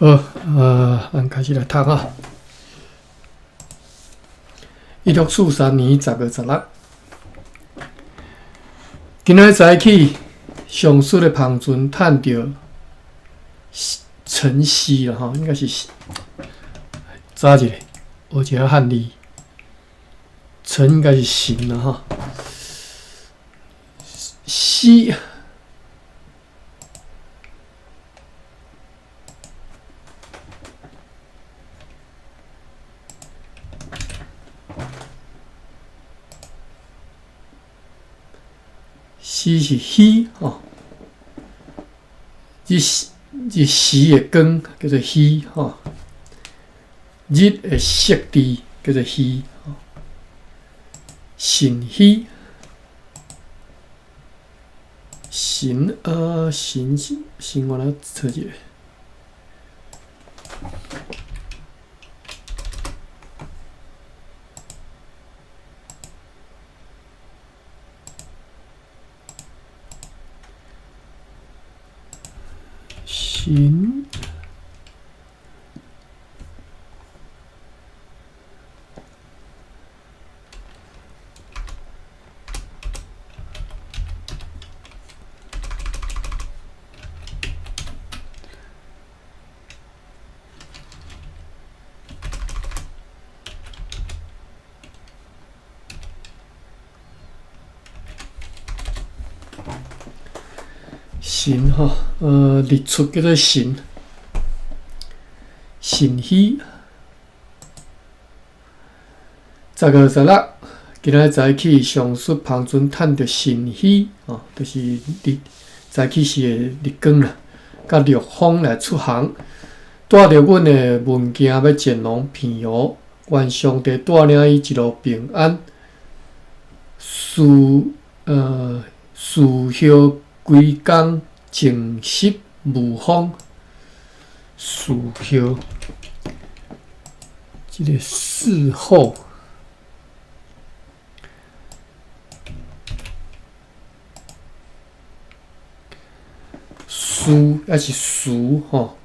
好，咱开始来读啊。1643年10月16，今仔早起，上水的芳村探到晨曦了哈，应该是早一个，学一下汉字，晨应该是晨了哈，曦。夕是夕吼，日时的光叫做夕吼，日的色字叫做夕吼，晨曦，晨我来找一下。晨晨吼，日出叫做晨，晨曦。10月16，今仔早起上水芳村探到晨曦哦，就是日早起时的日光啦，甲陆风来出航，带着阮的物件要前往平遥，愿上帝带领伊一路平安，事后归工静息无风，事后即个事后。事还是事吼？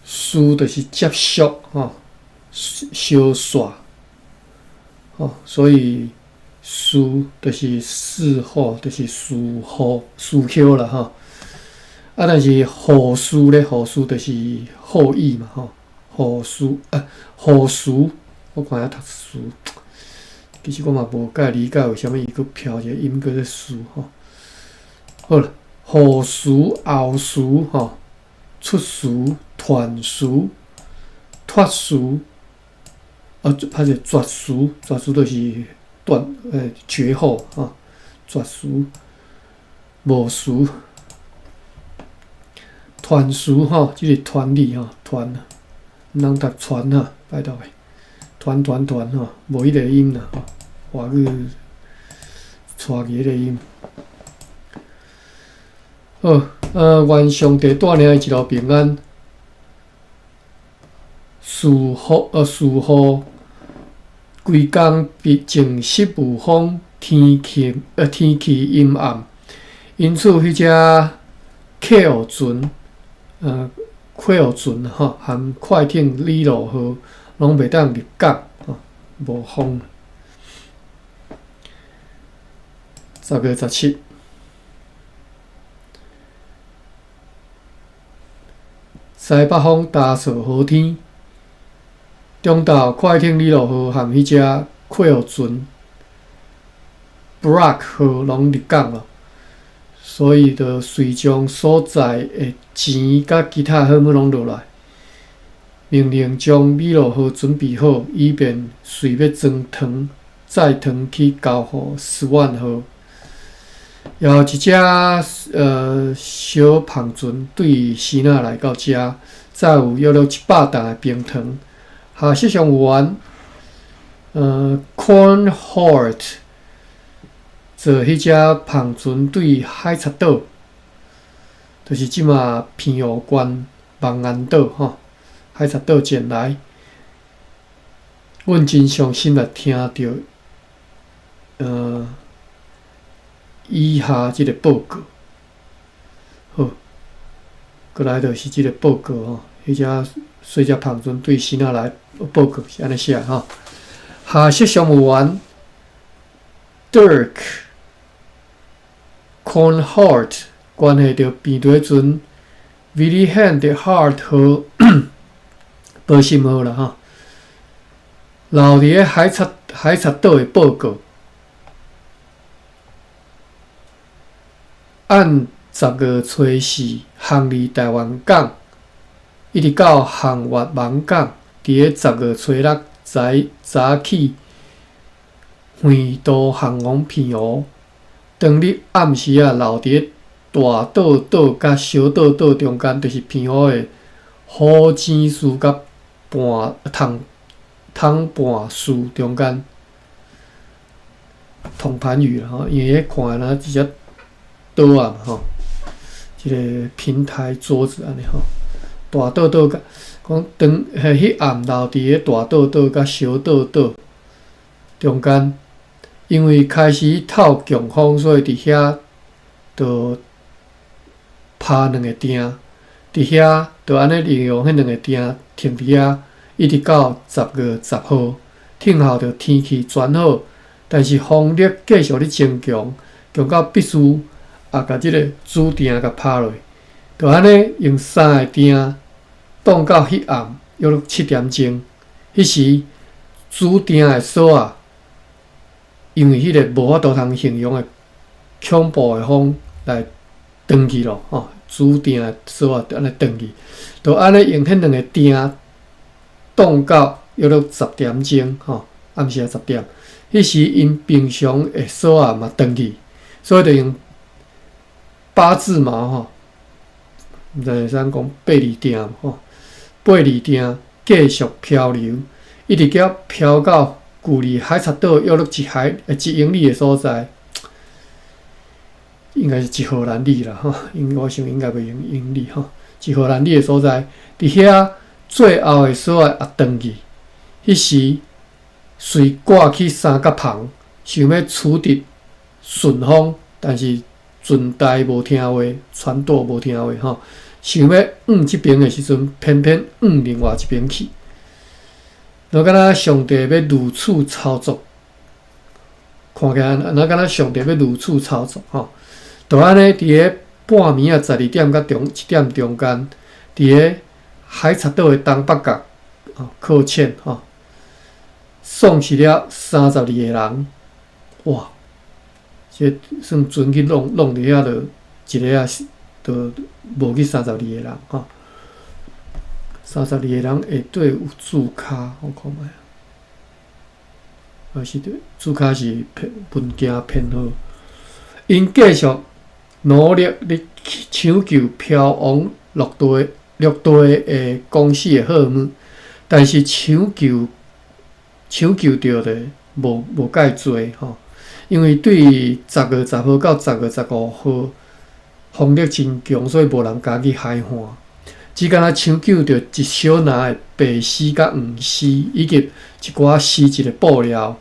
事就是接续吼，相续吼，所以事就是事后，就是事后啦吼。但是后事咧，后事就是后意嘛吼。后事后事，我看下读书，其实我嘛无介理解为虾米伊佫飘一个音叫做事吼。好了。后事、后事吼，出事、传事、脱事，还是绝事？绝事就是绝后啊，绝事、无事、传事吼，即个传字吼，传啊，毋通读传啊，拜托诶，传吼，无迄个音啦吼，华语带去迄个音。好，愿上帝带领伊一路平安。事后规工静息无风，天气阴暗，因此迄只客户船吼，含快艇李罗号拢袂当入港吼，无风。10月17。西北风大扫好天，中昼快艇李罗号含迄只客户船 Brock 号拢入港了，所以就随将所在的钱甲其他货物拢落来，命令将李罗号准备好，以便随要载糖去交互斯万号。然后一只小胖船对西那来到遮，载有约100担的冰糖。下设上员Cornholt 坐迄只胖船对海贼岛，就是即马平遥县望安岛吼，海贼岛前来。阮真伤心来听到以下即个报告。好，过来就是即个报告吼，迄只水只旁船对新仔来报告是安尼写吼。下设商务员 Dirk Cohnhardt 关系到边队阵 Willy Hand Hart 和保心号啦吼，留伫个海贼岛的报告，按12月4航离台湾港，一直到航越芒港，伫个10月6早起回都航空片湖，当日暗时留伫大岛岛甲小岛岛中间，就是片湖的火箭树甲汤盘树中间。通盘语啦吼，因为看呐一只岛啊嘛吼，一个平台桌子安尼吼，大岛岛甲讲迄暗留伫个大岛岛甲小岛岛中间，因为开始透强风，所以伫遐就拍2个钉，伫遐就安尼利用迄2个钉停伫遐，一直到10月10号，听候着天气转好。但是风力继续咧增强，强到必须甲即个主钉甲拍落，就安尼用3个钉挡到迄暗约7点钟。迄时主钉的锁啊，因为迄个无法度通形容的恐怖的风来断去咯吼，主钉的锁啊安尼断去，就安尼用迄2个钉挡到约10点钟吼，暗时10点。迄时因平常的锁啊嘛断去，所以就用8字毛吼，毋知会使讲82钉吼，82钉继续漂流，一直漂到距离海贼岛约1英里的所在，应该是1荷兰里啦吼，我想应该袂用英里吼，1荷兰里的所在，伫遐最后的锁啊也断去，迄时。遂挂去三角旁，想要处敌顺风，但是船台无听话，船舵无听话吼，想要即边的时阵，偏偏另外一边去，就敢若上帝要如此操作，看起来敢若上帝要如此操作吼，就安尼伫个半暝啊12点到1点中间，伫个海贼岛的东北角靠浅吼。送去了32个人，哇！这算船去弄伫遐，就一个就无去32个人吼。32个人下底有注卡，我看卖，还是注卡是文件编号。因继续努力咧抢救漂亡落地的公司的号码，但是抢救到的无介多吼，因为对10月10号到10月15号风力真强，所以无人敢去海岸。只敢若抢救到一小拿的白丝甲黄丝，以及一寡丝质的布料，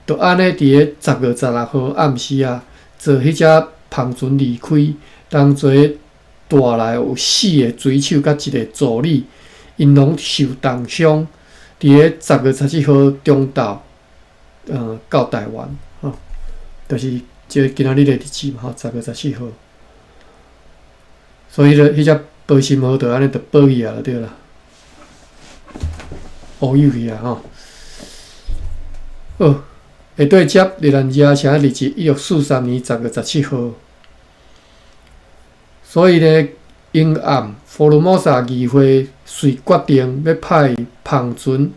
就安尼伫个10月16号暗时啊，坐迄只篷船离开，同齐带来有4个水手甲1个助理，因拢受重伤。伫个10月17号中昼，到台湾吼，就是即今仔日的日子嘛吼，10月17号。所以咧，迄只保心号就安尼就保去啊，就对啦，乌有去啊吼。好，下底接日兰遮写日子1643年10月17号。所以咧，阴暗福尔摩沙议会遂决定要派篷船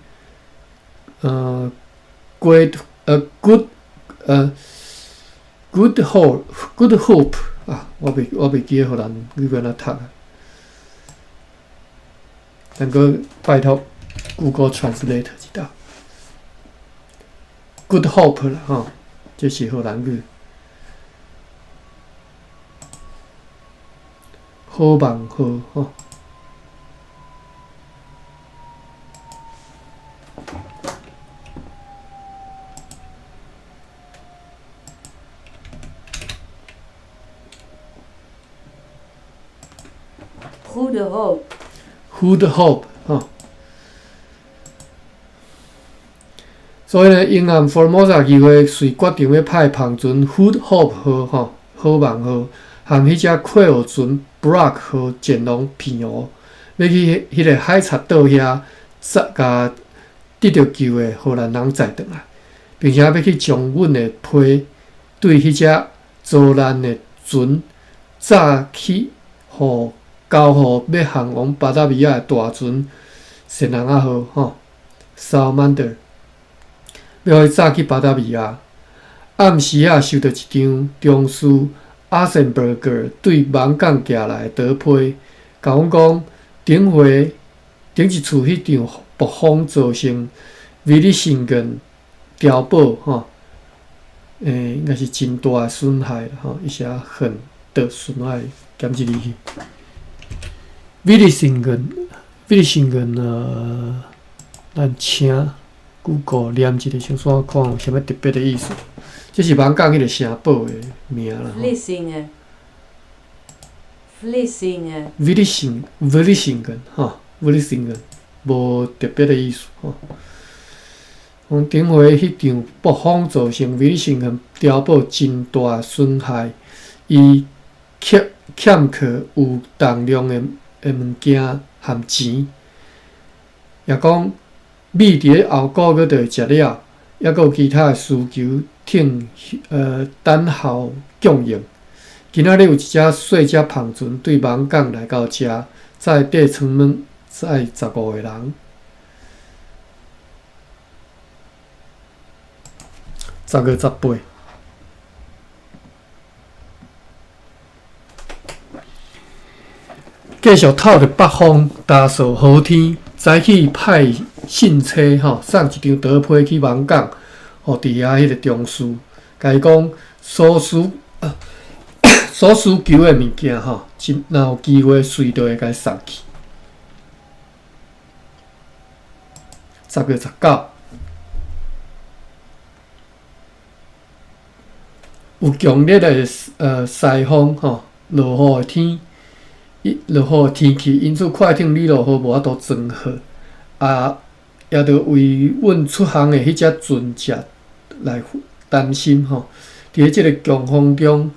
Good Hope 啊，我袂记荷兰语要安怎读啊，能够拜托 Google Translate 一道 Good Hope 啦吼，这是荷兰语，好望号吼。Goede hoop. Good Hope 所以呢，英暗 Formosa 议会遂决定要派旁船 Good Hope 号好望号，和迄只快学船 Brock 号前往平湖，要去迄个海賊岛遐，甲得到救的荷兰人载转来，并且要去将阮的批对迄只遭难的船早起，交互要航往巴达维亚的大船圣人啊号Salamander。要伊早去巴达维亚，暗时收到一张中士阿森伯格对芒港寄来的德批，甲阮讲顶一次迄场暴风造成威利辛根碉堡应该是真大的损害啦伊写很的损害，减一字去。威利辛根咱请。Google 念一个先线看有啥物特别的意思。这是芒港迄个城堡的名啦。Vlissingen. Vlissingen 无特别的意思顶回迄场暴风造成Vlissingen碉堡真大损害，伊欠缺有重量的物件和钱，也讲。米伫咧后个月就会食了，抑佫有其他的需求等候供应。今仔日有一只细只篷船对芒港来到遮，载底舱门载15个人，10月18。继续透着北风，打扫好天。早起派信车送一张德批去芒港，互伫遐迄个中士，甲伊讲所需求的物件若有机会随就会甲伊送去。10月19，有强烈的西风落雨的天。落雨天气，因此快艇李罗号无法度装好，也着为阮出航的迄只船只来担心伫咧即个强风中，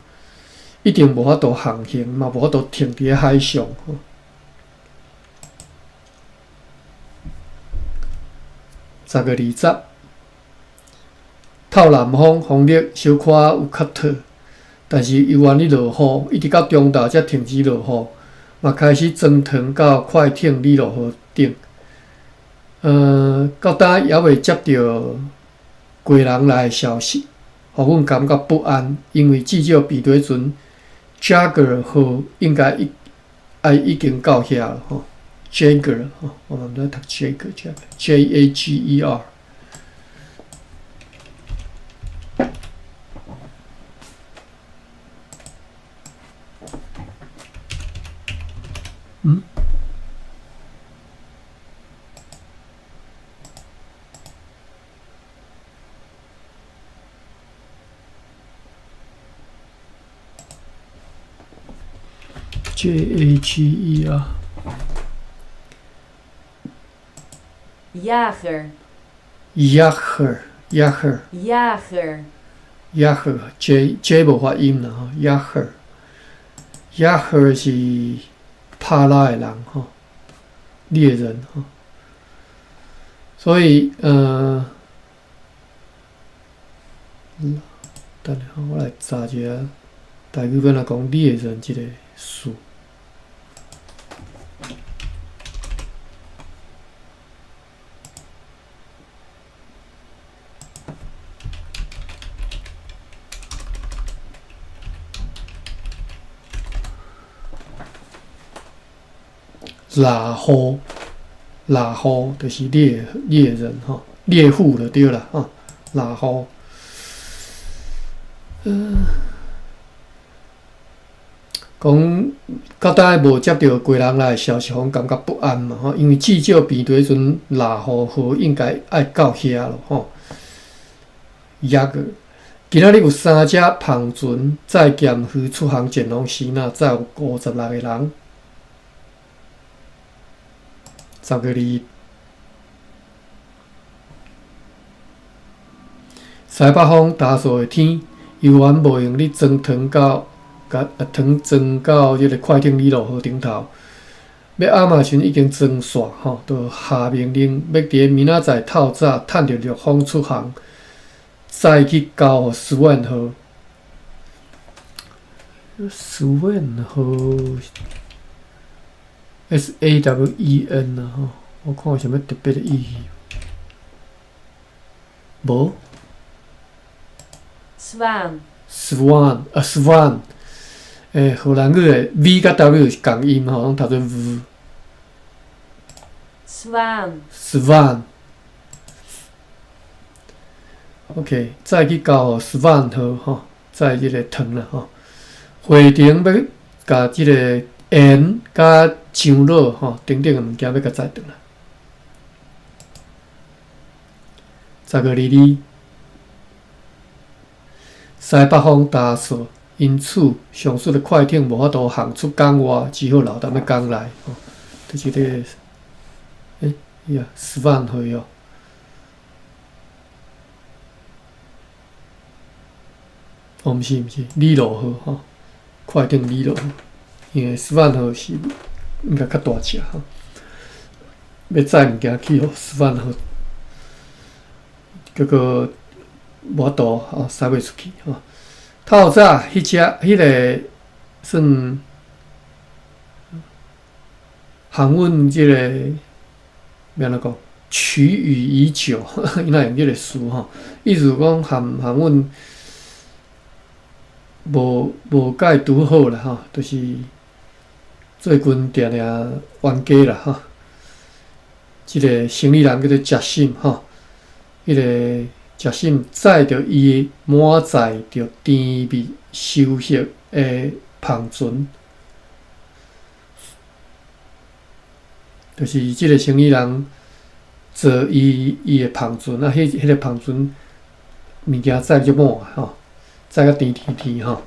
一定无法度航行，嘛无法度停伫咧海上10月20，透南风，风力小可有较讨，但是由于落雨，一直到中昼才停止落雨。嘛开始装糖到快艇李罗号顶，到呾也未接到贵人来的消息，互阮感觉不安，因为至少比对船 Jagger 号应该已经到遐了Jagger 我嘛毋知读 Jager， Jager。Jager J 无发音啦Jager 是帕拉的人猎人所以等下我来查一下台语要来讲猎人即个词。拉户就是猎人猎户就对啦拉户。讲到呾无接到贵人来的消息，感觉不安嘛因为至少比对阵拉户号应该爱到遐咯今仔日有3只篷船载咸鱼出航前往希腊，载有56个人。12。西北风打扫的天，游园无用你装糖到，糖装到即个快艇里路河顶头。要暗嘛时已经装煞吼，就下命令要伫明仔载透早趁着陆风出航，再去交互斯万号。斯万号 SAWEN 啊吼，我看有啥物特别的意义？无。Swan 啊 ，Swan， 荷兰语的 V 甲 W 是共音吼，拢读做 V。Swan。OK， 再去交互 Swan 号吼，载即个糖啦吼。会场要甲即个盐甲酱肉吼，等等的物件要甲载转来。1222。西北风打扫，因此上述的快艇无法度航出港外，只好留踮咧港内。吼，就是这个，呀，Swan 号哦。哦，毋是，李路号吼，快艇李路号，因为 Swan 号是应该较大只吼，要载物件去互 Swan 号，结果无法度吼驶袂出去吼。透早迄个算航运即个要安怎讲？取予已久，因若用即个词吼，意思讲航运无甲伊拄好啦吼，就是最近定定冤家啦吼。即个生意人叫做杰森吼，迄个。杰森载着伊满载着甜蜜收获的帆船，就是即个生意人坐伊的帆船啊，迄个帆船物件载足满吼，载甲甜吼。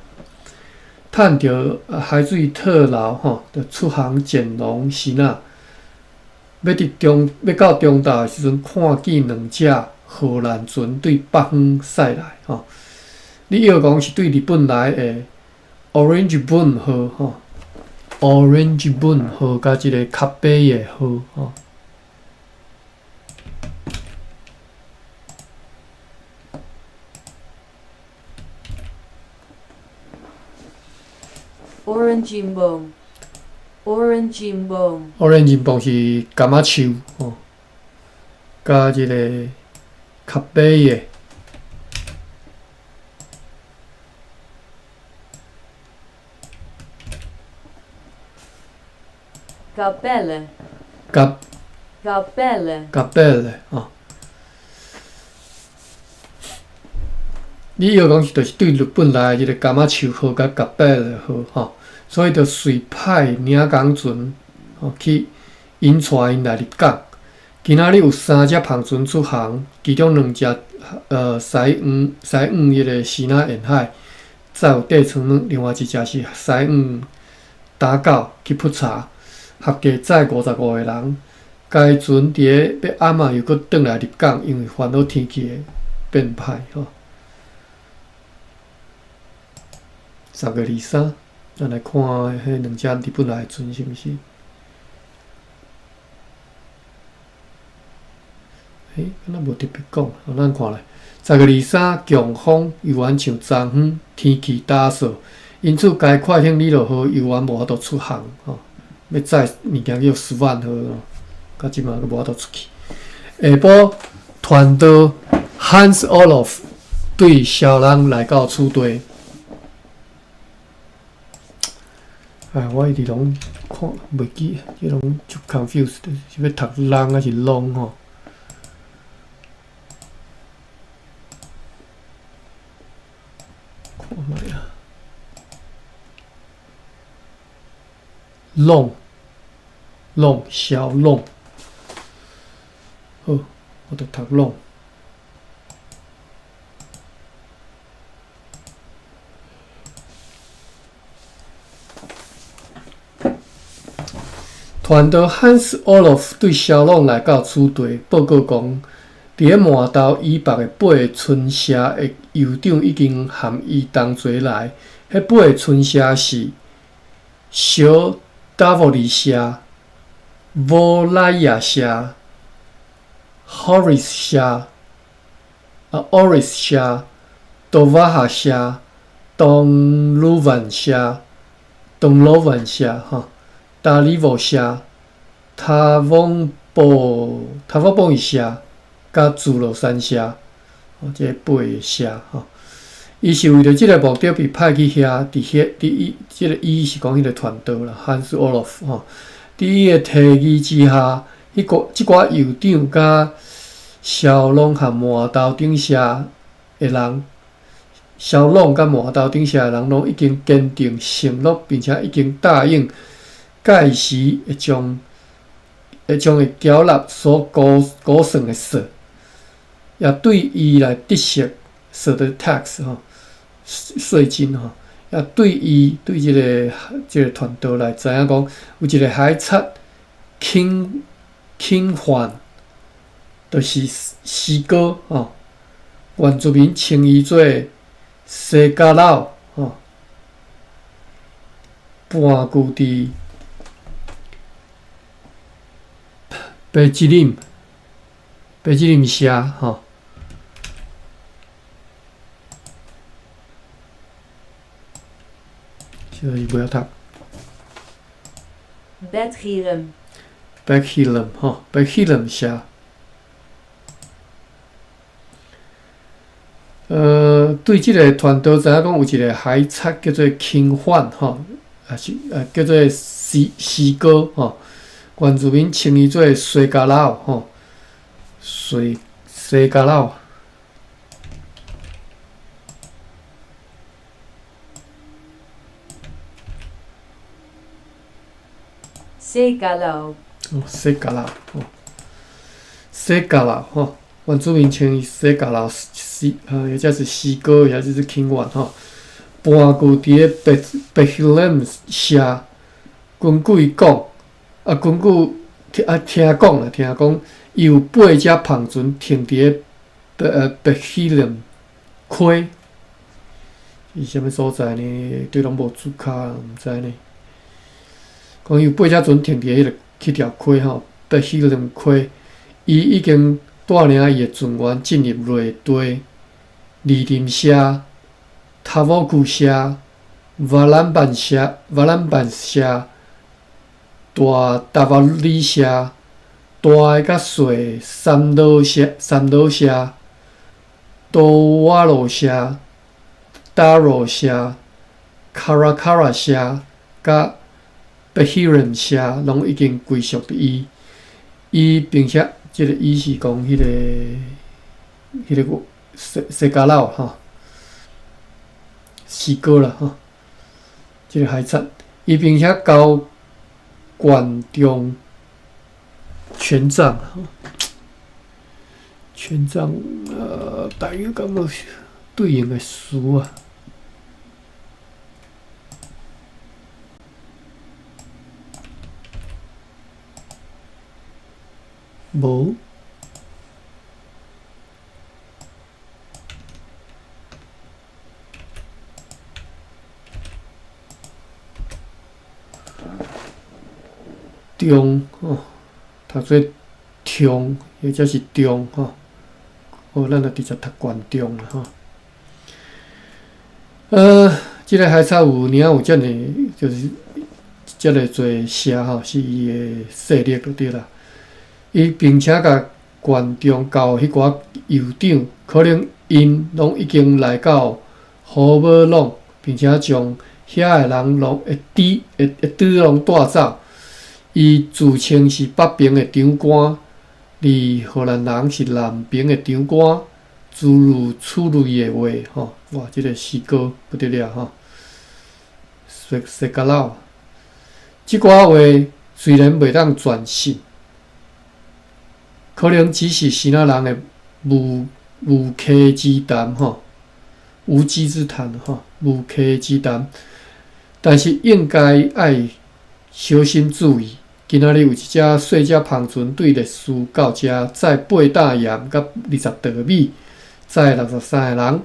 趁着海水退流吼，就出航潜龙时仔，要到中岛的时阵，看见2只。荷兰船对北方驶来吼，你要讲是对日本来的 Orange Boom 号吼 ，Orange Boom 号甲即个卡贝的号吼。Orange Boom 是柑仔树吼，甲即个。卡贝的，甲贝的吼。你要讲就是对日本来即个柑仔树号甲甲贝的号吼，所以就随派领港船吼去引带因来入港。今仔日有3只帆船出航，其中2只西岸迄个西那沿海，载有地床卵，另外一只是西岸打狗去扑查，合计载55个人。该船伫个要暗仔又搁转来入港，因为烦恼天气的变歹吼。1223，咱来看迄2只日本来的船是毋是？敢若无特别讲，咱看咧。1223强风游园像昨昏，天气打扫，因此该快艇李路号游园无法度出航吼，要载物件叫Swan号咯，到即马阁无法度出去。下晡，团导 Hans Olof 对小人来到厝地。我一直拢看袂记，即拢足 confused， 是要读人还是龙吼？看卖啊，龙小龙，好，我着读龙。团长 Hans Olof 对小龙来到此地报告讲，伫咧麻豆以北的8个村社的酋长已经含伊同齐来。迄8个村社是小达沃利社、沃莱亚社、Horis 社、Oris 社、多瓦哈社、东鲁万社、东罗万社、达里沃社、塔翁布伊社、甲祖罗山社，这8个社伊是为着即个目的被派去遐，即个伊是讲迄个团队啦 ，Hans Olof 伫伊的提议之下，即寡酋长甲小龙和麻豆顶社的人，小龙甲麻豆顶社的人拢已经坚定承诺，并且已经答应届时会将会缴纳所估算的税，也对伊来抵税的 tax 税金也对即个团队来知影讲，有一个海贼king焕，就是诗歌原住民称伊做西加老盘踞伫北吉林社所以不要读。Bethlehem 社。对即个团队知影讲有一个海贼叫做king焕也是叫做诗歌原住民称伊做西加老西加老。西加老原住民称伊西加老或者是诗歌，或者是king焕盘踞伫咧Bethlehem社，根据伊讲根据听讲，伊有8只篷船停伫咧Bethlehem溪，是啥物所在呢？对拢无注脚，毋知呢。讲有8只船停伫迄条溪Bethlehem溪，伊已经带领伊的船员进入内地、利林社、塔沃古社、瓦兰班社、大达瓦里社、大个甲小三岛社、多瓦罗社、达罗社、卡拉社，甲Bethlehem社拢已经归属伫伊，并且即个伊是讲迄个西加老诗歌啦即个海贼，伊并且交管中权杖大约敢有对应的词无。中读做中，或者是中咱就直接读关中啦即个海贼有遮尔，就是遮尔侪社是伊的势力就对啦。伊并且甲关中交迄寡酋长，可能因拢已经来到胡马朗，并且将遐个人拢会拢带走。伊自称是北边的长官，而荷兰人是南边的长官，诸如此类的话哇，即个诗歌不得了西加老，即寡话虽然袂当全信，可能只是西那人的无稽之谈无稽之谈无稽之谈，但是应该爱小心注意。今仔日有一只细只胖船对列斯到遮，载8担盐甲20袋米，载63个人。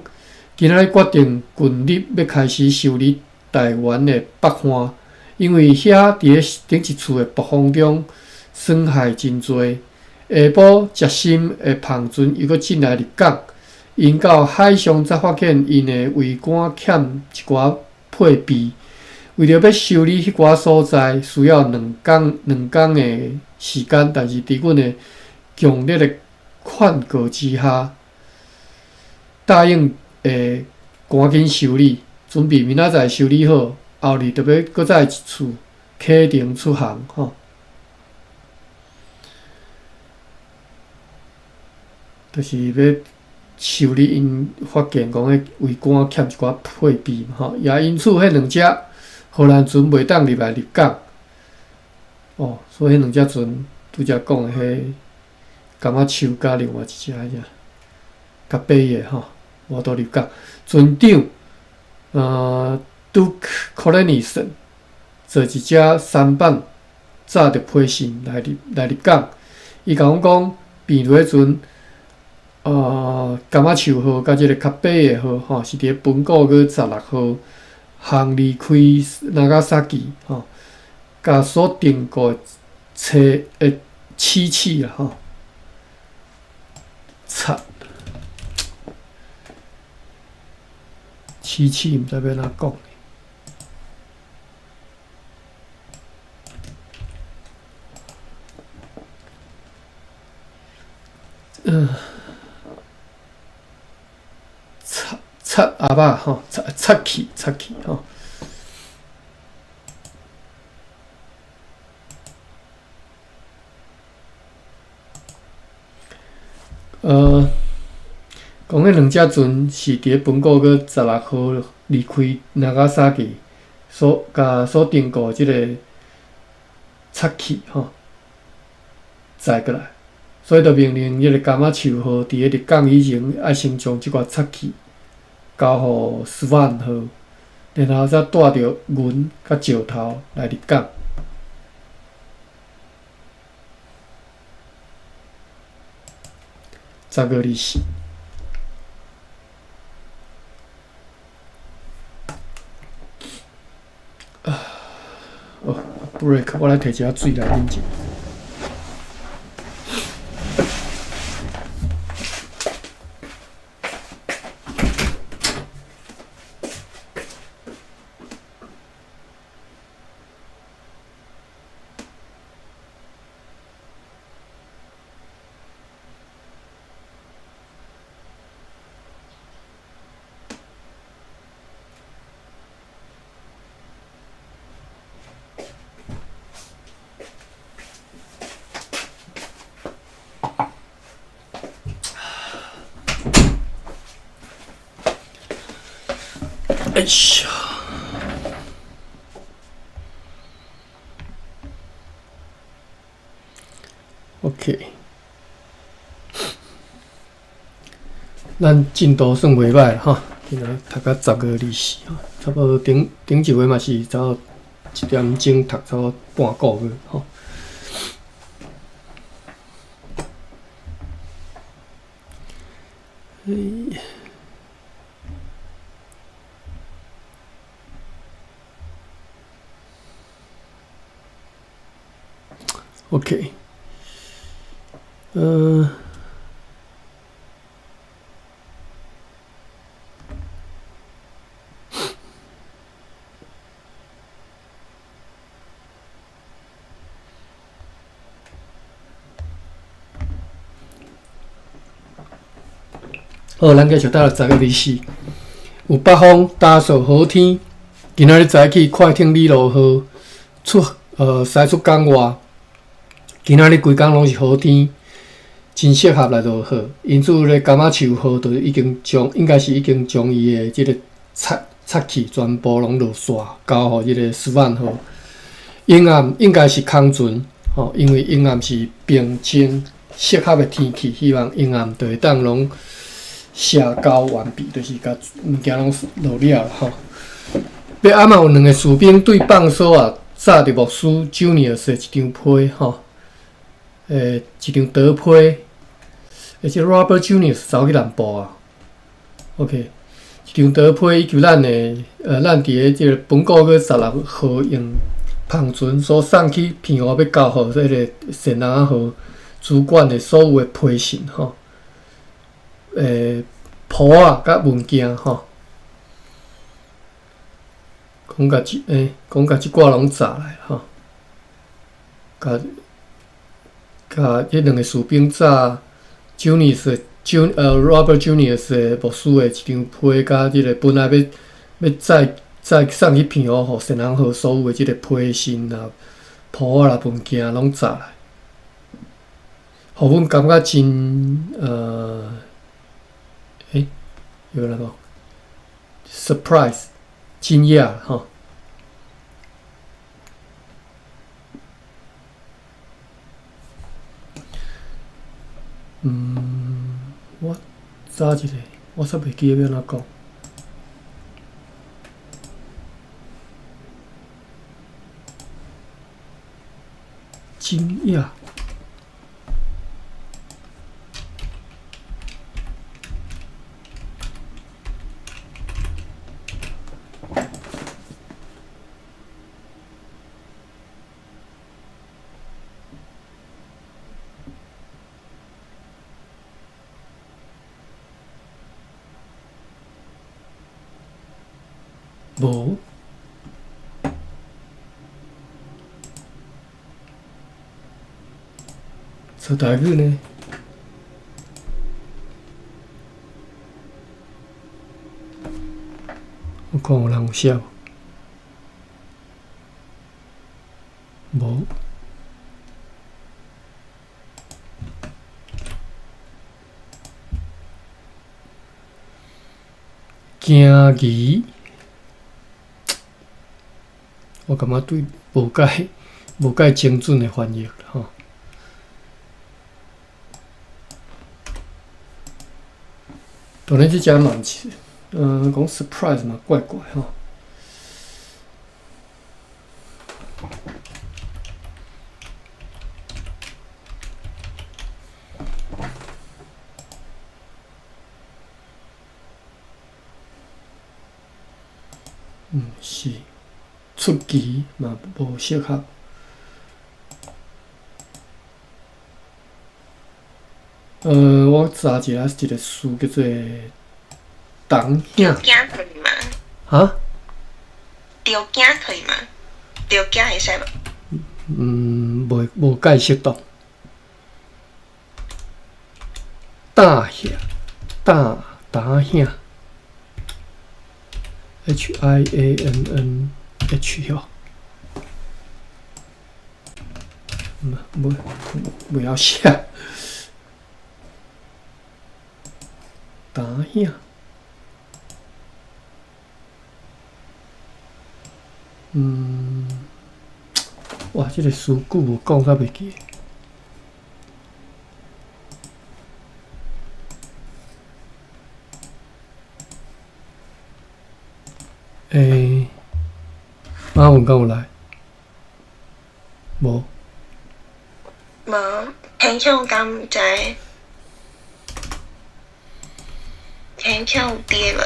今仔日决定近日要开始修理台湾的北岸，因为遐伫咧顶一厝的暴风中损害真侪。下晡，接心的胖船又搁进来入港，因到海上才发现因的桅杆欠一寡配备。为着要修理迄寡所在，需要2天的时间，但是伫阮的强烈的劝告之下，答应会赶紧修理，准备明仔载修理好，后日就要搁再一次启程出航吼。就是要修理因发现讲迄桅杆欠一寡配备嘛吼，也因此迄2只荷兰船袂当入来入港。哦，所以迄2只船拄则讲的迄柑仔树甲另外一只遐较白的吼，无都入港。船长Duke Collinson 坐一只舢板载着批信来入港。伊甲阮讲，变落船。柑仔树号甲即个较白的号吼，是伫咧本国月16号航离开Nagasaki吼，甲所订购车的漆器啊吼，漆器毋知要哪讲阿爸吼，插气吼。讲迄2只船是伫咧本国月16号离开Nagasaki，所订购即个插气吼，载过来，所以就命令迄个柑仔树号伫咧入港以前，爱先将即寡插气交互Swan号，然后才带着阮甲石头来入港。12/24。break， 我来摕一下水来啉者。哎呀 ，OK， 咱进度算袂歹哈，今仔读到12/24哈，差不多顶一回嘛是差不多1点钟读，差不多半个月吼。OK， 好，咱继续到12/24，有北风打扫好天，今仔日早起快艇李路号驶出港外。今仔日规工拢是好天，真适合来落雨。因此咧，柑仔树号就应该是已经将伊的即个插气全部拢落线，交互即个Swan号。阴暗应该是空船，吼，因为阴暗是平静适合的天气，希望阴暗就会当拢下交完毕，就是甲物件拢落了吼。要暗嘛有2个士兵对放哨啊，早着牧师 Juniors 的一张批吼，一张德批，而且 Robert Juniors 走去南部啊。OK， 一张德批，以及咱伫个即个本国个16号用芳船所送去平湖要交互迄个善人号主管的所有的批信吼，簿啊甲物件吼。讲甲即寡拢砸来吼，甲迄两个士兵炸 Robert Juniors 的牧师的一张批，甲即个本来要再送去平湖，互善人号所有的即个批信啦、簿啦、物件拢砸来，互阮感觉真有那个 surprise。惊讶哈，我早一个，我煞袂记要安怎讲。惊讶，无。说台语呢？我看有人有写无？无。惊疑，我感觉对无介精准的翻译吼。当然，即只嘛毋是，讲 surprise 嘛，怪怪吼。是出奇嘛，无适合。我查一下一个词叫做“当影”。丢惊可以吗？啊？丢惊可以吗？丢惊会使无？无解释到。打响，打响 ，HIANNH 哦。不要写。打响。哇，这个词句有讲甲袂记。马文敢有来？无。无，偏向敢毋知，偏向有跌无？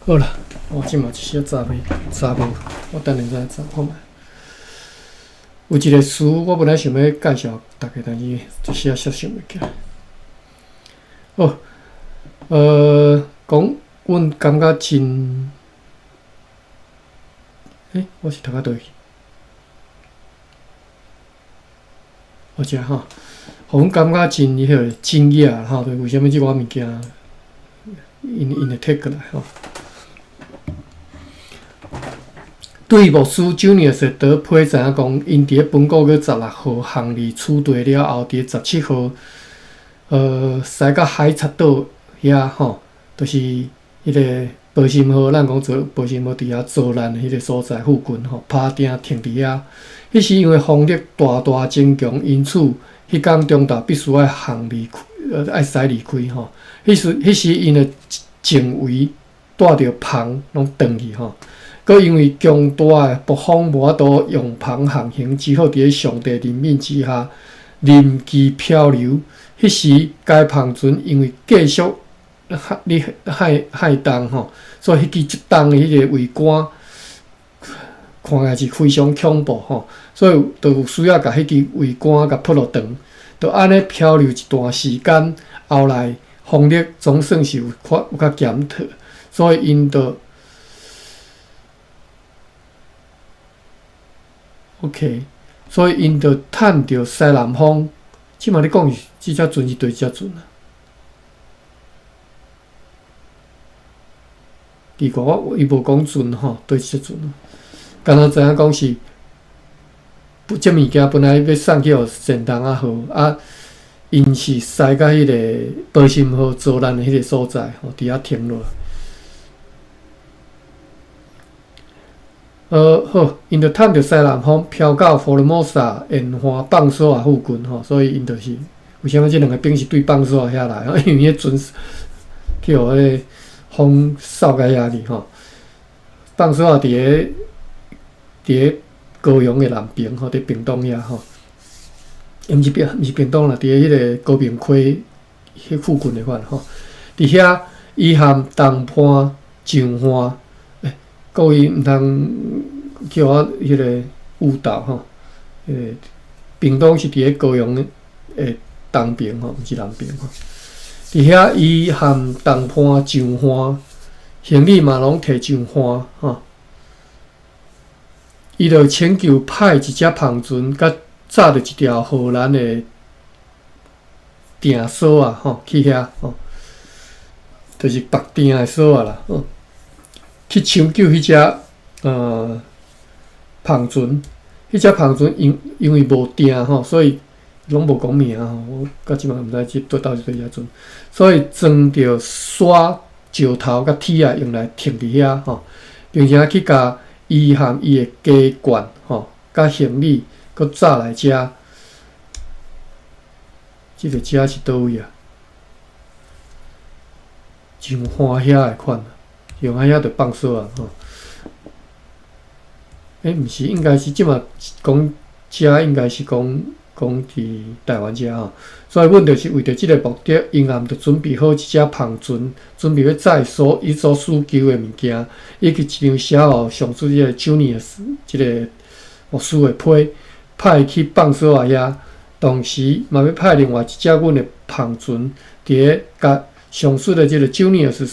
好啦，我即嘛一小查无，我等下再查看觅。有一个词，我本来想要介绍大家，但是一时想袂起来。讲阮感觉真，我是读到倒去？遮吼，互阮感觉真迄个惊讶吼，对，为虾米即款物件？因会摕过来吼。对牧师 Junius 得批知影讲，因伫本国月16号行李处理了后，伫17号，驶到海賊島遐吼，就是迄个保心号，咱讲做保心号伫遐遭难迄个所在附近吼，拍定停伫遐。迄时因为风力大大增强，因此迄天中昼必须爱爱驶离开吼。迄时因的前围带着篷拢断去吼。搁因为强大的暴风无法度用篷航行，只好伫咧上帝怜悯之下任其漂流。迄时该篷船因为继续害动吼，所以迄支一重的迄个桅杆看起来是非常恐怖吼，所以就有需要甲迄支桅杆甲扑落长，就安尼漂流一段时间，后来风力总算是有较减退，所以因就 OK， 所以因就趁着西南风，即马你讲即只船是对只船啊？奇怪，伊无讲船吼，对只船。敢若知影讲是，即物件本来要送去互善东仔号，啊，因是驶到迄个保心号遭难的迄个所在，吼，伫遐停落。 好，因就趁着西南风飘到佛罗摩萨沿岸放索啊附近吼，所以因就是为虾米即两个兵是对放索啊遐来？因为迄船去互迄个风扫到遐去吼。放索啊伫咧高雄的南边吼，伫屏东遐吼，毋是屏东啦，伫咧迄个高屏溪迄附近的款吼。伫遐伊含东坡、上花。 故意毋通叫我迄个误导吼，屏东是伫咧高雄诶东边吼，毋是南边吼。伫遐伊含东坡、上花，行李嘛拢摕上花吼。伊就请求派一只篷船，甲载着一条荷兰的艇索啊吼去遐吼，就是白艇的索啊啦吼。 去抢救迄只篷船，迄只篷船因为无定吼，所以拢无讲名吼。我到即嘛毋知即倒是对只船，所以装着刷、石头甲铁啊，用来停伫遐吼，并且去甲伊含伊的家眷吼，甲行李搁载来遮。即个遮是倒位啊？上花遐的款。 用遐遐着放索啊吼，毋是，应该是即马讲遮应该是讲伫台湾遮吼，所以阮就是为着即个目的，因暗着准备好一只篷船，准备要载伊所需求的物件，以及一张写互上主即个Junius即个牧师的批，派去放索啊遐，同时嘛要派另外一只阮的篷船伫咧甲。 上述的即个Junius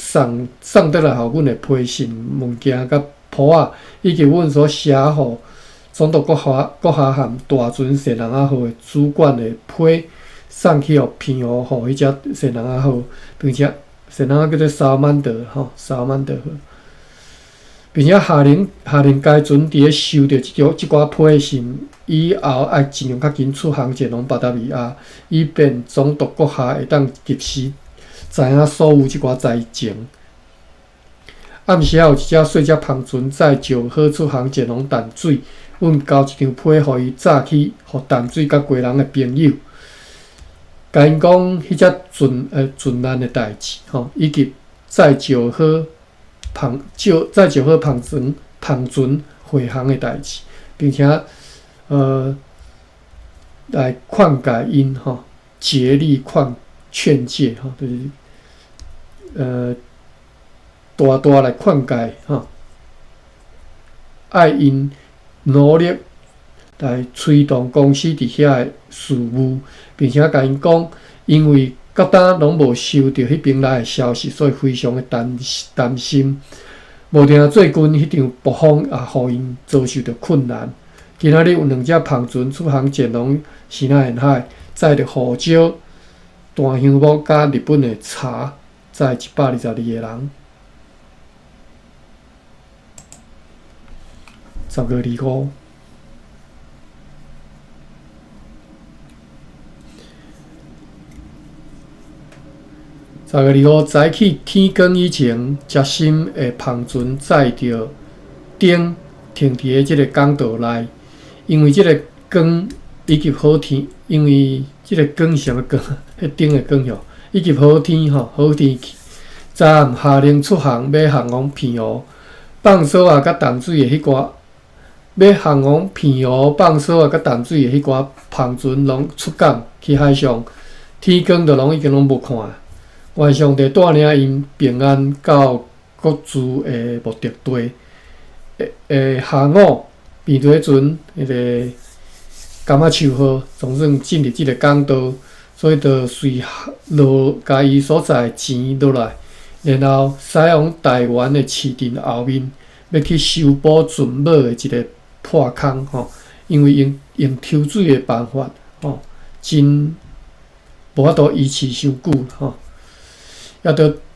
送得来互阮的批信物件甲簿仔，以及阮所写互总督国下含大船善人仔号的主管的批，送去互偏互迄只善人仔号，并且善人仔叫做萨曼德吼，萨曼德号，并且下令该船伫咧收到即寡批的信以后，爱尽量较紧出航前往巴达维亚，以便总督国下会当及时。 知影所有即寡灾情。暗时有一只细只篷船载石好出航前往淡水，阮交一张批互伊载去，互淡水甲贵人的朋友，甲因讲迄只船难的代志吼，以及载石好篷船回航的代志，并且来劝解因吼，竭力劝诫吼，就是大大来劝解吼，爱因努力来推动公司伫遐的事务，并且甲因讲，因为到呾拢无收到迄边来的消息，所以非常的担心。无定最近迄场暴风也互因遭受到困难。今仔日有2只篷船出航前往西南沿海，载着胡椒。大香木甲日本的茶载122个人。10月25。10月25早起天光以前，接心的篷船载着顶停伫咧即个港道内，因为即个光以及好天，因为即个光是啥物光？迄顶的光吼，以及好天吼，好天气，昨暗下令出航，要航往澎湖、放索啊，甲淡水的迄寡，要航往澎湖、放索啊，甲淡水的迄寡篷船拢出港去海上，天光就已经拢无看。愿上帝带领因平安到各自的目的地。下午面对船迄个柑仔树号总算进入即个港道，所以就随落家己所在钱落来，然后驶往台湾的市镇后面，要去修补船尾的一个破空吼。因为用抽水的办法吼，真无法度维持伤久吼。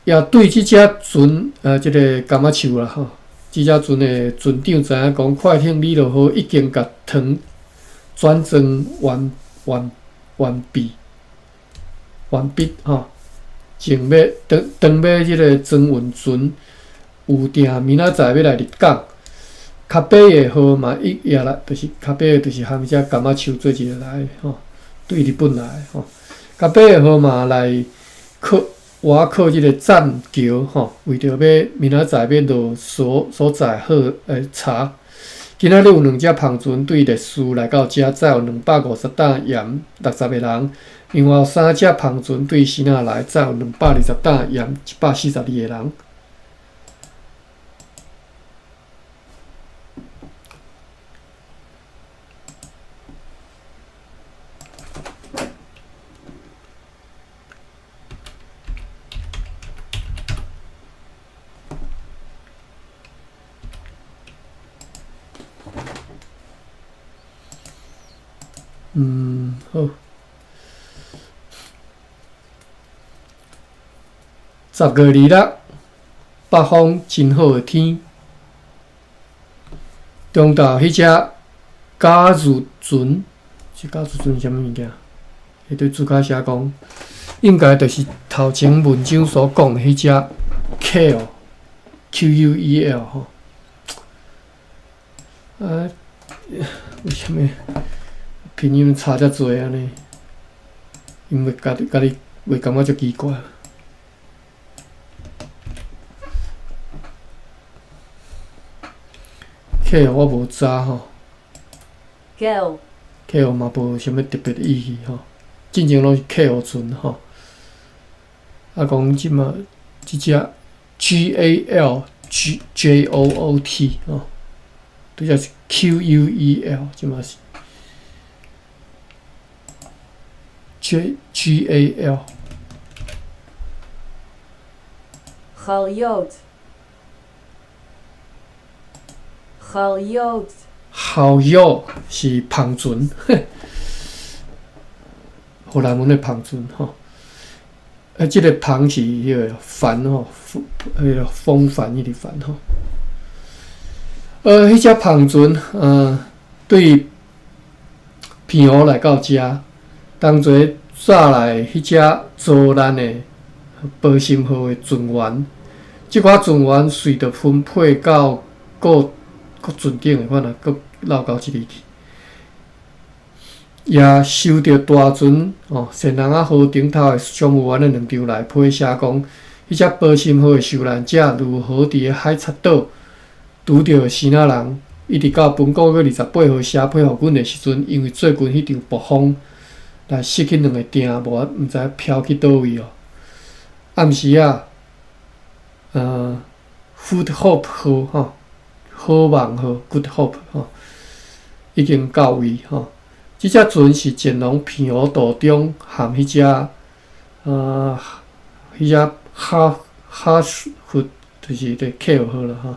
也对即只船即个柑仔树啦吼，即只船的船长知影讲，快艇理落好，已经甲汤转装完毕吼，正要当要即个装运船有定明仔载要来入港，较尾的号嘛也来，就是较尾的就是含只柑仔树做一个来吼，对日本来吼，较尾的号嘛来靠即个栈桥吼，为着要明仔载要落所在好查。今仔日有2只篷船对烈士来到遮，载有250担盐60个人；另外有3只篷船对新仔来，载有220担盐142个人。好。10月26，北方真好的天。中昼迄只甲如船，是甲如船是啥物物件？迄对主角写讲，应该就是头前文章所讲的迄只 Quel 吼。为什么拼音差遮济安尼？因为家己袂感觉足奇怪。Quel 我无知吼。Quel 嘛无啥物特别的意义吼，进前拢是 Quel 船吼。讲即马即只 GALJOOT 吼，拄则是 QUEL， 即马是 GAL。Halyot 是篷船，荷兰文的篷船吼。即个篷是迄个帆吼，迄个风帆迄个帆吼。迄只篷船对澎湖来到遮，当作早来迄只遭难的保心号的船员，即寡船员随着分配到各船顶的款各落到即里去，也收到大船舷人仔号顶头的商务员的2张来批写讲，迄只保心号的受难者如何伫咧海贼岛拄着死仔人，一直到本个月28号写批互阮的时阵，因为最近迄场暴风来失去2个艇，无毋知飘去倒位哦。暗时啊，Good Hope 号吼。好望号 ，Good Hope 吼，已经到位吼。即只船是前往澎湖岛中含迄只哈佛就是个 Quel 号啦吼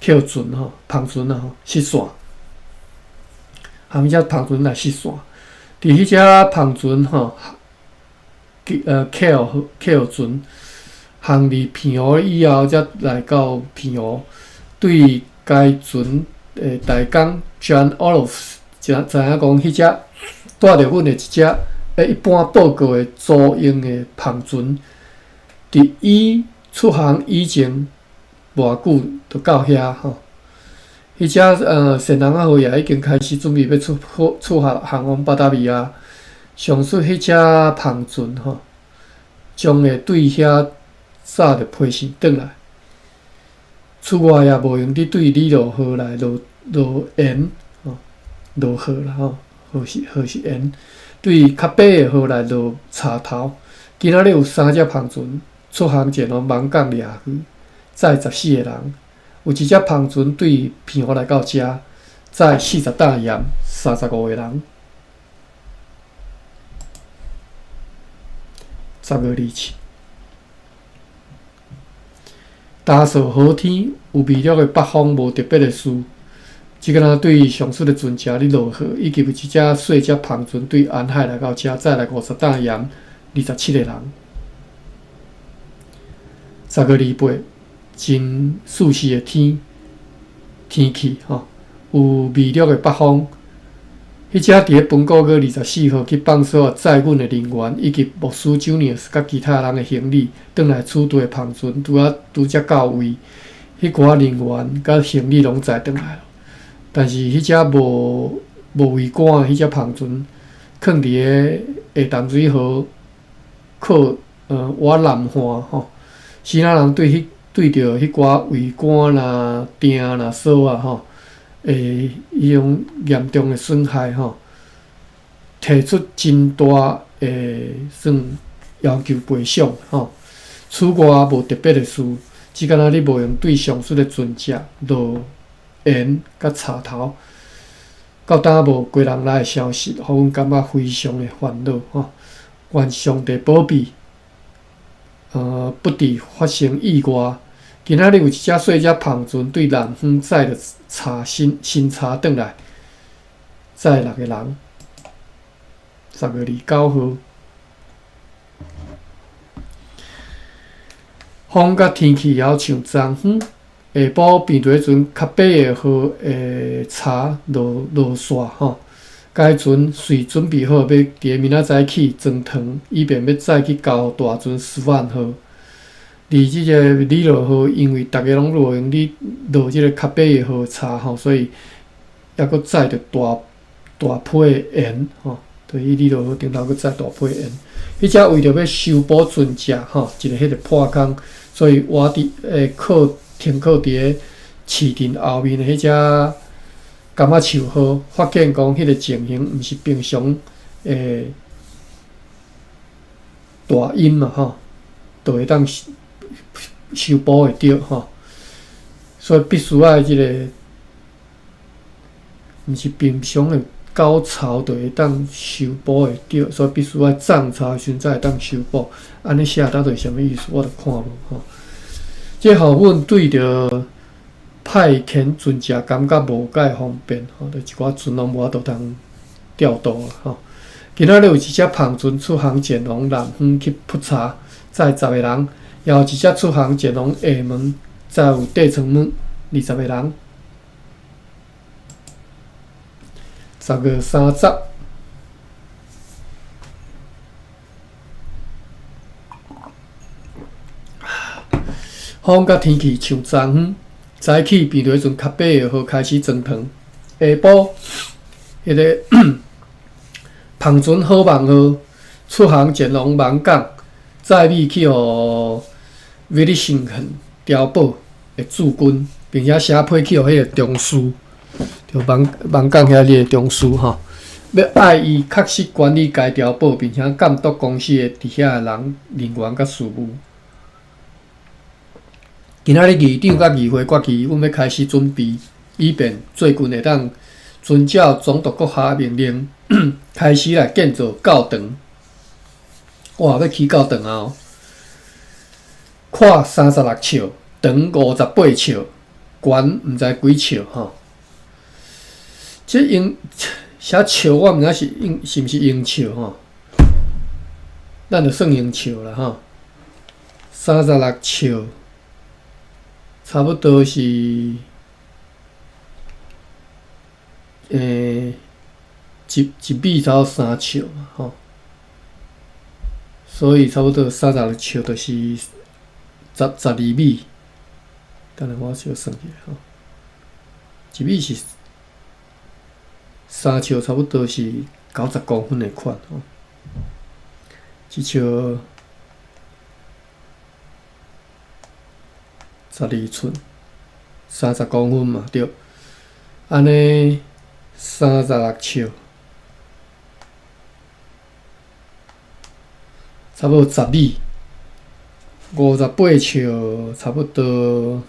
，Quel 船吼，篷船啊吼，失线，含迄只篷船来失线。伫迄只篷船吼，Quel 船行入平湖以后，才来到平湖。对该船大工 John Olofs 知影讲，迄只带着阮的一只一般报告的租用的篷船，伫伊出航以前偌久就到遐吼。迄只舷人号也已经开始准备要出航往巴达维亚。上述迄只篷船吼，将会对遐撒着批线转来。此外也无用伫对李罗河来落盐吼，落河啦吼，河是盐。对较北的河来落茶头。今仔日有3只篷船出航前往芒港掠鱼，载14个人。有一只篷船对平湖来到遮，载40担盐，35个人。12日，大扫好天，有微弱的北风，无特别的事。即个人对上述的船只咧落河，以及一只细只篷船对沿海来到遮，载来50担盐，27个人。12日，真舒适的天气吼，有微弱的北风。迄只伫咧本国月24号去放所载阮的人员以及牧师 Junius 甲其他人的行李，转来厝队的篷船拄则到位，迄寡人员甲行李拢载转来了。但是迄只无桅杆的迄只篷船，囥伫个下淡水河靠挖南岸吼，其他人对着迄寡桅杆啦、钉啦、锁啊吼。伊种严重的损害吼，提出真大算要求赔偿吼。此外无特别的事，只敢若你无用对上述的船只落盐甲插头，到当无归人来的消息，互阮感觉非常的烦恼吼。愿上帝保庇，不致发生意外。今仔日有一只细只篷船对南方载着新茶转来，载6个人。12日9号，风甲天气还像昨昏下晡变做一阵较北的河茶落雪吼。该船随准备好要伫明仔载起装糖，以便要载去交大船1000号。而即个李罗河，因为逐个拢无用落即个较北的河查吼，所以抑佫载着大批的盐吼，对于李罗河顶头佫载大批盐。迄只为着要修补船只吼，一个迄个破空，所以活伫停靠伫个市镇后面的迄只柑仔树号，发现讲迄个情形毋是平常大阴嘛吼，就会当修补会着吼，所以必须即个毋是平常的高潮就会当修补会着，所以必须涨潮的时阵才会当修补。安尼写到底是啥物意思？我就看无吼。即互阮对着派遣船只感觉无介方便吼，就一寡船拢无法度通调度啦吼。今仔日有一只篷船出航前往南方去普查，载10个人。也有一只出航前往厦门，再有地层门20个人。12月30，风甲天气像昨昏，早起变做一阵较北的河开始装糖，下晡迄个篷船好望号出航前往芒港，载米去互威利星肯碉堡的驻军，并且写批去互迄个中枢，就芒港遐个中枢吼，要爱伊确实管理该碉堡，并且监督公司的伫遐的人员甲事务。今仔日议长甲议会决议，阮要开始准备，以便最近会当遵照总督阁下命令，开始来建造教堂。哇，要起教堂啊！哦，宽36尺，长58尺，悬毋知几尺吼。这写尺，我毋知是毋是英尺吼，咱就算英尺啦吼。36笑，差不多是一米才有3笑嘛，吼。所以差不多36笑就是12米。等下我小算起来吼，一米是3笑，差不多是90公分的款吼。一笑12寸，30公分嘛，对。安尼36笑，差不多10米。58笑，差不多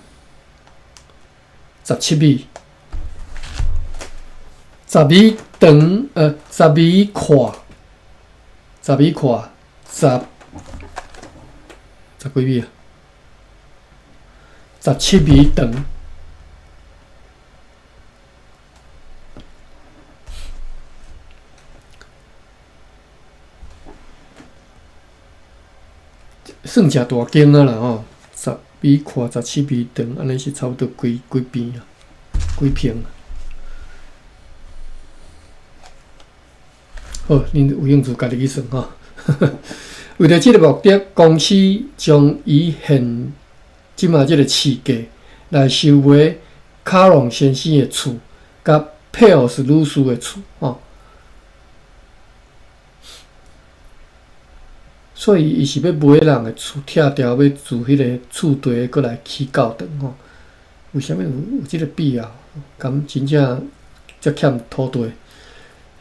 17米。10米长，10米宽，10米宽，10几米啊？17米长。算诚大间啊啦吼，10米宽，17米长，安尼是差不多几边啊？几平啊？好，恁有兴趣家己去算吼。为着即个目的，公司将以即马即个市价来收买卡隆先生的厝，甲佩奥斯女士的厝吼。所以，伊是要买人的厝，拆掉，要自迄个厝地过来起教堂吼。为虾米有即个必要？敢真正遮欠土地？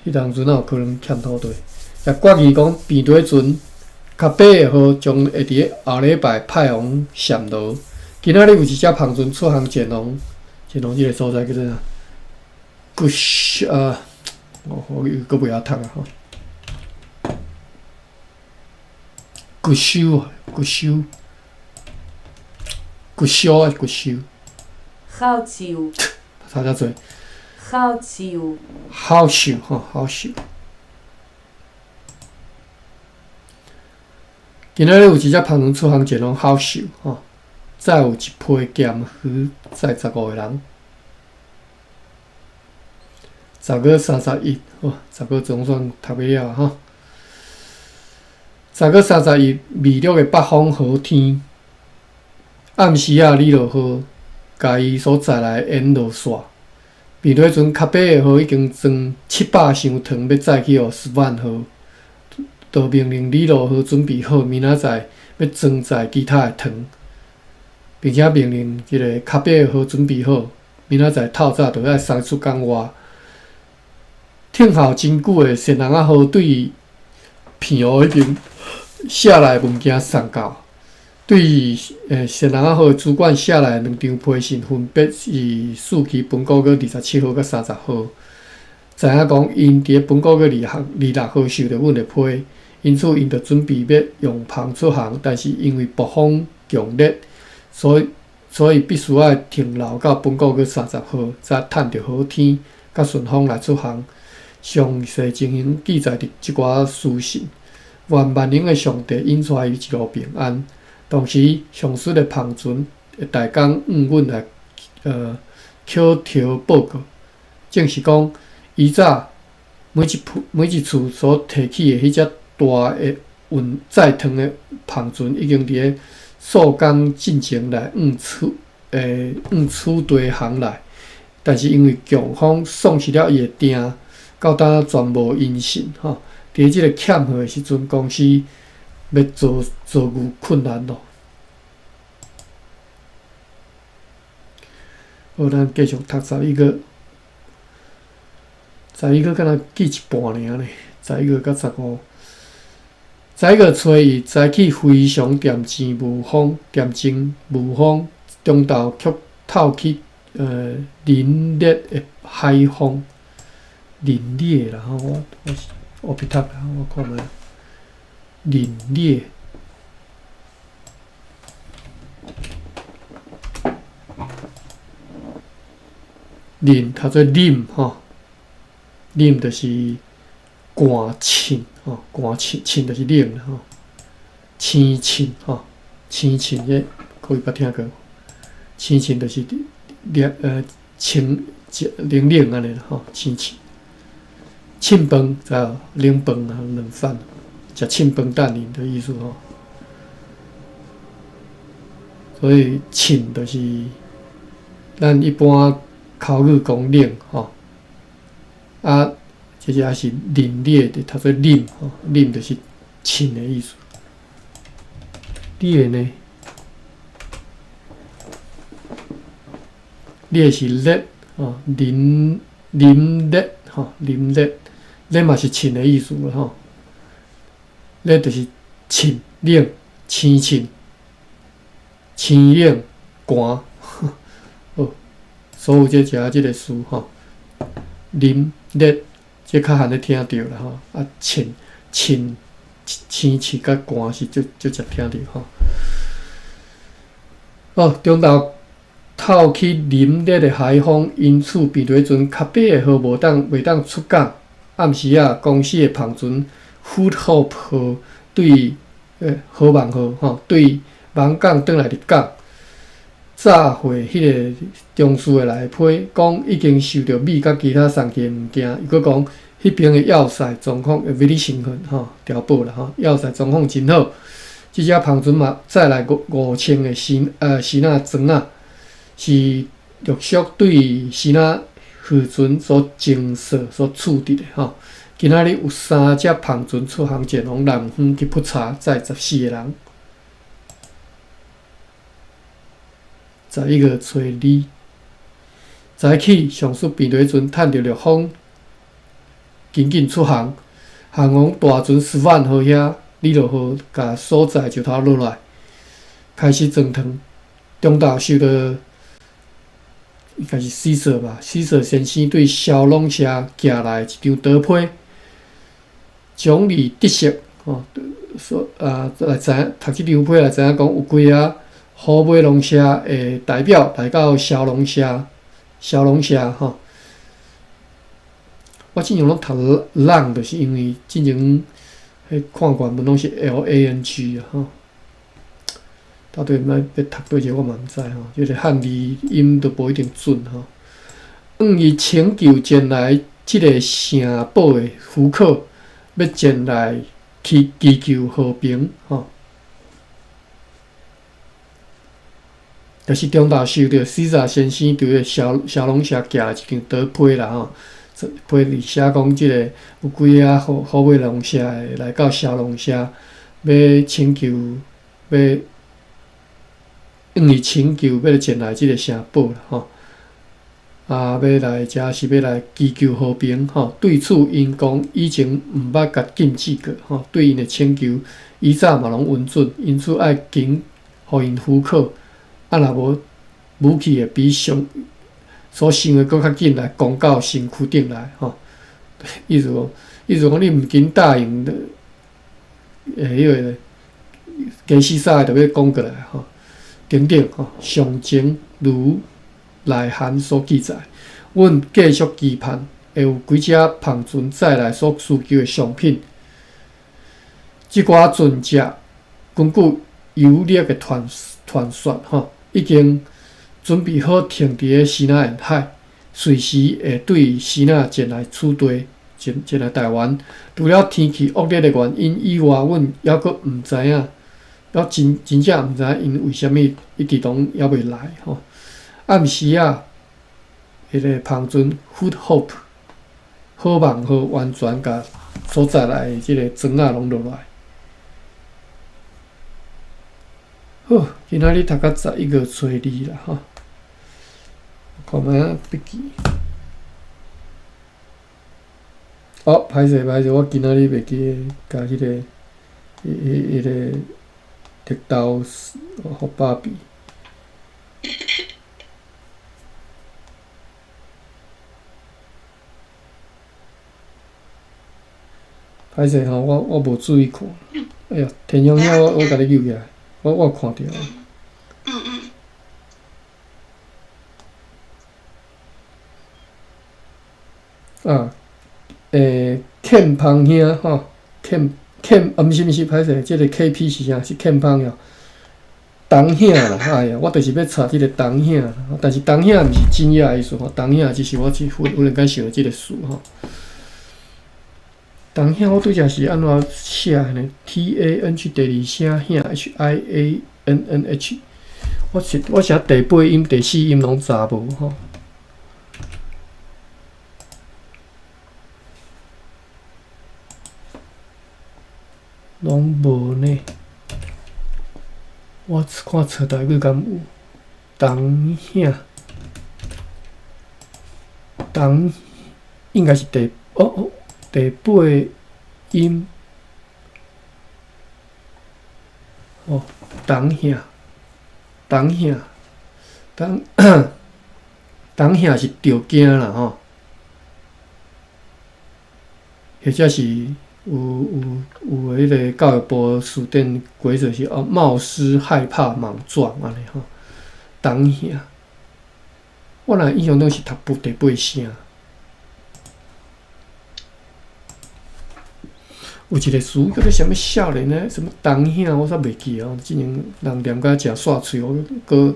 迄当阵哪有可能欠土地？也决议讲，变地船较8号将会伫后礼拜派往暹罗。今仔日有一只篷船出航前往即个所在叫做啥？我又搁袂晓读啊吼。骨修啊，骨修，骨修啊，骨修。好笑，差遮济。好笑，好秀吼，好秀。今仔日有一只篷船出航前往好秀吼，再有一批咸鱼载15个人。10月31，哦，10月总算读袂了吼。10月31，微弱的北风和天，暗时啊，李落雨，甲伊所载来淹落煞。变地船较8号已经装700箱糖，要载去互10万号，就命令李落雨准备好，明仔载要装载其他的糖，并且命令即个较8号准备好，明仔载透早就要送出港外。听候真久的仙人仔号对片湖已经下来物件送到，对仙人仔号主管下来2张批信，分别是4期本个月27号甲30号。知影讲因伫本个月26号收到阮的批，因此因着准备要用篷出航，但是因为北风强烈，所以必须要停留到本个月30号，才趁着好天甲顺风来出航。详细情形记载伫即寡书信。愿万能的上帝引带伊一路平安。同时，上述的篷船会大工阮来口条报告，正是讲以早每一次所提起的迄只大的运载糖的篷船，已经伫咧数工进前来往此地航来，但是因为强风丧失了伊的定。到当全无音信吼，伫即个欠货的时阵，公司要遭遇困难咯。好，咱继续读11个，11个敢若记一半尔呢，11个甲15。11个初一早起非常恬静无风，中昼却透起凛冽的海风。凛冽啦，我别读啦，我看觅凛冽，凛读做凛吼，凛就是寒凊吼，寒凊凊就是冷啦吼，青凊吼，青青诶，可以捌听过。青青就是青零零安尼啦吼，青青。庆饭知道冷饭啊，冷饭，食庆饭蛋饮的意思吼。所以庆就是咱一般口语讲冷吼，啊，这也是凛冽的，读做凛吼，凛就是庆的意思。烈呢？烈是热吼，凛冽吼，凛冽。热嘛是清的意思吼，热就是清冷、青清、清冷、寒。哦，所有这食这个词吼，冷热这较罕咧听到啦吼，啊清青甲寒是最常听到吼。哦，中昼透起冷冽的海风，因此变做阵较白的号袂当出港。暗时啊，公司的篷船 Food Hope 号对好望号吼，对望港转来入港，炸毁迄个中枢的内批，讲已经受到米甲其他送去的物件。伊佫讲，迄边的要塞状况会 very 兴奋吼，调报啦吼，要塞状况真好。即只篷船嘛，载来5000个希腊砖啊，是陆续对希腊渔船所증서所处置的吼，今仔日有3只篷船出航前往南方去普查，载14个人。11月初2，早起上述变雷船趁着陆风，紧紧出航，航往大船10万号遐，李落号甲所在就头落来，开始装汤。中昼受到应该是西舍吧，西舍先生对小龙虾寄来一张刀批，奖励得色吼，来知影读这张批来知影讲有几啊虎尾龙虾的代表来到小龙虾吼。我之前拢读浪，就是因为之前迄看原文拢是 LANG 啊吼。到底要读倒一个我嘛毋知吼，即个汉字音都无一定准吼。伊请求前来即个城堡的渔客，要前来去祈求和平吼。就是中昼受到西萨先生对个小龙虾寄来一张刀批啦吼，批里写讲即个有几啊虎尾龙虾的来到小龙虾，要请求要。伊请求要前来即个城堡啦吼，要来遮是要来祈求和平吼。对此，因讲以前毋捌甲禁止过吼，对因的请求以早嘛拢允准，因此爱经互因符合。若无武器会比所想的搁较紧来攻到身躯顶来吼。意思讲你毋紧答应的，迄个加西萨就要攻过来吼。等等吼，详情如内函所记载。阮继续期盼会有几只篷船载来所需求的商品。即寡船只根据有力的传说吼，已经准备好停伫个西那沿海，随时会对西那前来取地，前来台湾。除了天气恶劣的原因以外，阮抑佫毋知影。真正毋知因为虾米一直拢还袂来吼。暗时啊，迄个篷船 Food Hope 好望号完全甲所载来的即个砖仔拢落来。好，今仔日读到11月初2啦吼。看卖笔记。哦，歹势，我今仔日袂记甲迄个迄个。直到互爸比，歹势吼，我无注意看。哎呀，天阳遐我甲你救起来，我看着。啊，欠芳兄吼，欠毋是，歹势，即个 KP 是啥？是欠芳哦。当兄啦，哎呀，我就是要查即个当兄啦，但是当兄毋是真正的意思吼，当兄只是我忽然间想到即个词吼。当兄我拄则是安怎写呢 ？TANH 第二声兄 HIANNH， 我写第八音、第四音拢查无吼。拢无呢，我看册台语敢有当兄，当应该是第八音哦，当兄，当兄，当兄是着惊啦吼，或者是。有迄个教育部书典规则是冒失、害怕、莽撞安尼吼，当下我若印象中是读第八声。有一个词叫做啥物少年呢？什么当下我煞袂记哦。之前人念甲诚煞喙哦，搁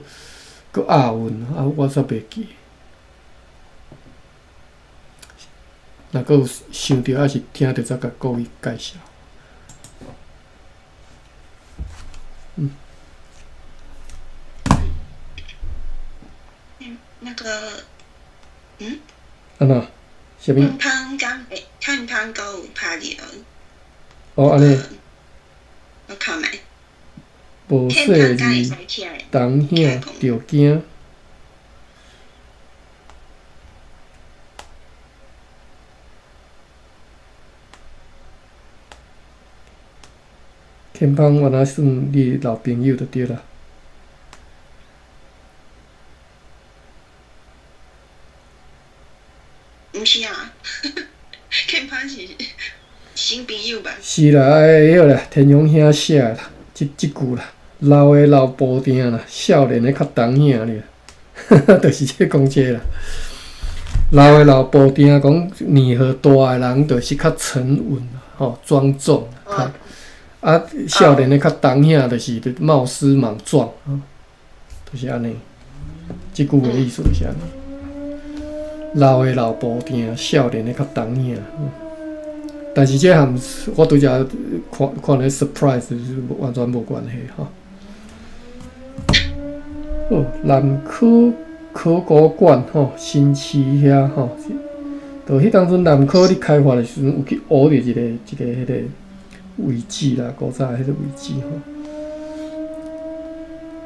押韵啊，我煞袂记。若阁有想到，还是听着，再甲各位介绍。那个，安怎？啥物？看胖狗拍的哦，安尼。我看卖。无说字，当兄着惊。天芳，我若算你老朋友就对啦。毋是啊，天芳是新朋友吧？是啦，迄个啦，天勇兄写啦，即句啦，老的老布丁啦，少年的较当兄哩，就是这讲这啦。老的老布丁讲年岁大的人，就是较沉稳啦，吼，庄重啦。啊，少年的较当兄，就是冒失莽撞，就是安尼。即句的意思就是安尼。老的老布丁，少年的较当兄。但是这项我拄则看咧 surprise 是完全无关系吼。哦，南科考古馆吼，新市遐吼，就迄当阵南科咧开发的时阵，有去学着一个迄个遗址啦，古早迄个遗址吼，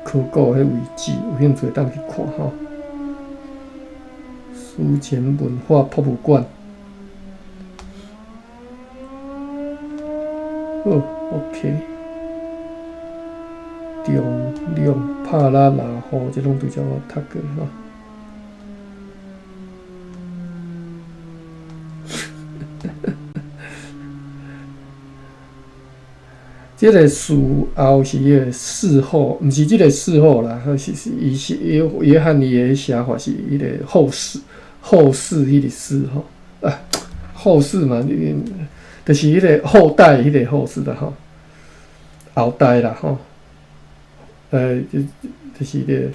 考古迄遗址有兴趣当去看吼。书前文化博物馆。哦 ，OK。重量帕拉拉吼，这拢拄则我读过吼。这个书后是迄个谥号，毋是这个谥号啦，是伊是约翰尼的写法是迄个后世迄个谥吼，后世嘛，就是迄个后代迄个后世啦吼，后代啦吼，就是迄个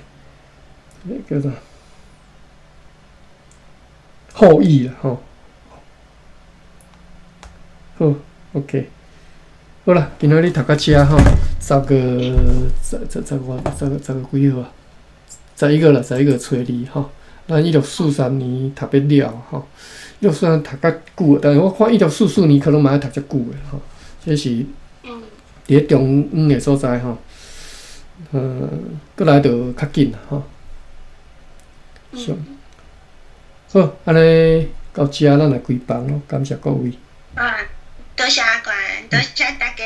叫做后裔啦吼，好 ，OK。好啦，今仔日读到遮吼，10个几号啊？11啦，11个初二吼。咱1643年读要了吼，1643读较久，但是我看1644年可能嘛要读遮久诶吼。这是伫咧中央诶所在吼，过来就较紧啦吼。好，安尼到遮咱来开房咯，感谢各位。多谢阿管，多谢大家。